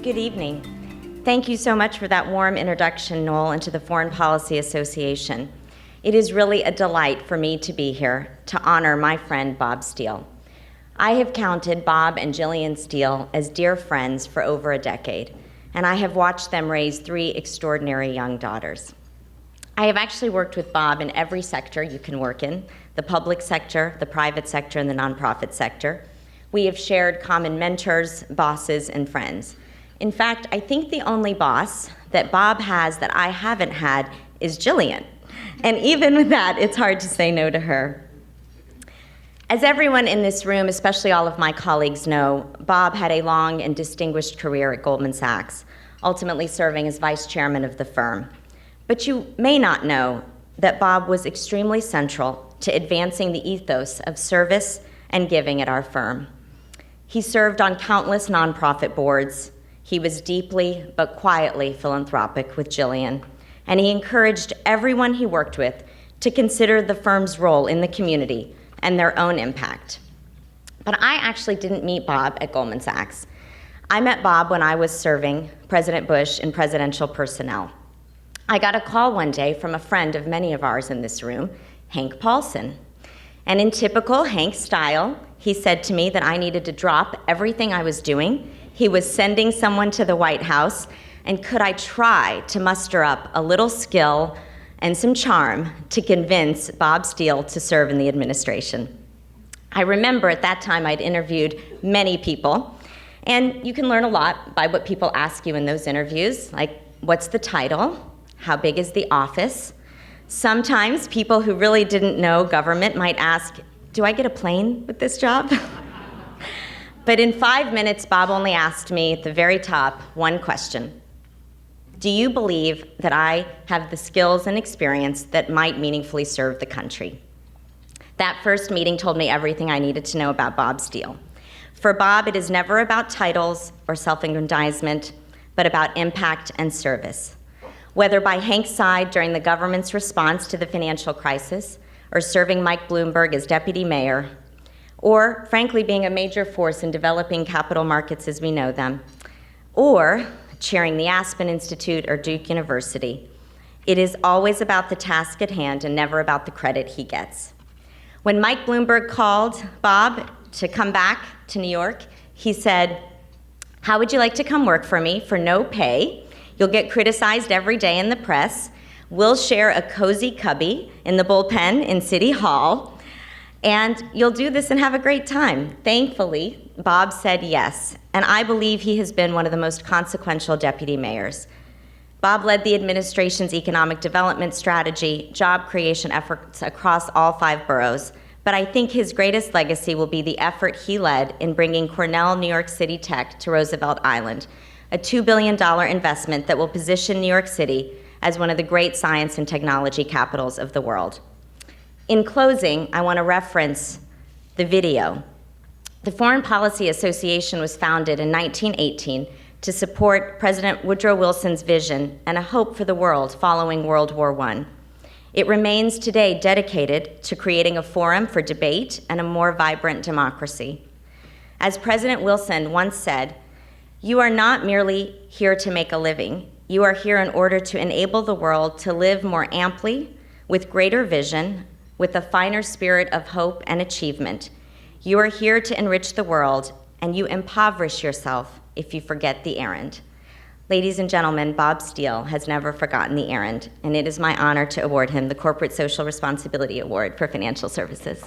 Good evening. Thank you so much for that warm introduction, Noel, into the Foreign Policy Association. It is really a delight for me to be here to honor my friend Bob Steele. I have counted Bob and Jillian Steele as dear friends for over a decade, and I have watched them raise 3 extraordinary young daughters. I have actually worked with Bob in every sector you can work in, the public sector, the private sector, and the nonprofit sector. We have shared common mentors, bosses, and friends. In fact, I think the only boss that Bob has that I haven't had is Jillian. And even with that, it's hard to say no to her. As everyone in this room, especially all of my colleagues know, Bob had a long and distinguished career at Goldman Sachs, ultimately serving as vice chairman of the firm. But you may not know that Bob was extremely central to advancing the ethos of service and giving at our firm. He served on countless nonprofit boards. He was deeply but quietly philanthropic with Jillian, and he encouraged everyone he worked with to consider the firm's role in the community and their own impact. But I actually didn't meet Bob at Goldman Sachs. I met Bob when I was serving President Bush in presidential personnel. I got a call one day from a friend of many of ours in this room, Hank Paulson. And in typical Hank style, he said to me that I needed to drop everything I was doing. He was sending someone to the White House, and could I try to muster up a little skill and some charm to convince Bob Steele to serve in the administration. I remember at that time I'd interviewed many people, and you can learn a lot by what people ask you in those interviews, like what's the title, how big is the office. Sometimes people who really didn't know government might ask, do I get a plane with this job? But in 5 minutes, Bob only asked me at the very top one question. Do you believe that I have the skills and experience that might meaningfully serve the country? That first meeting told me everything I needed to know about Bob Steele. For Bob, it is never about titles or self-aggrandizement, but about impact and service. Whether by Hank's side during the government's response to the financial crisis, or serving Mike Bloomberg as deputy mayor, or frankly being a major force in developing capital markets as we know them, or chairing the Aspen Institute or Duke University, it is always about the task at hand and never about the credit he gets. When Mike Bloomberg called Bob to come back to New York, he said, how would you like to come work for me for no pay? You'll get criticized every day in the press. We'll share a cozy cubby in the bullpen in City Hall, and you'll do this and have a great time. Thankfully, Bob said yes, and I believe he has been one of the most consequential deputy mayors. Bob led the administration's economic development strategy, job creation efforts across all 5 boroughs, but I think his greatest legacy will be the effort he led in bringing Cornell New York City Tech to Roosevelt Island, a $2 billion investment that will position New York City as one of the great science and technology capitals of the world. In closing, I want to reference the video. The Foreign Policy Association was founded in 1918 to support President Woodrow Wilson's vision and a hope for the world following World War I. It remains today dedicated to creating a forum for debate and a more vibrant democracy. As President Wilson once said, "You are not merely here to make a living. You are here in order to enable the world to live more amply, with greater vision, with a finer spirit of hope and achievement. You are here to enrich the world, and you impoverish yourself if you forget the errand." Ladies and gentlemen, Bob Steele has never forgotten the errand, and it is my honor to award him the Corporate Social Responsibility Award for Financial Services.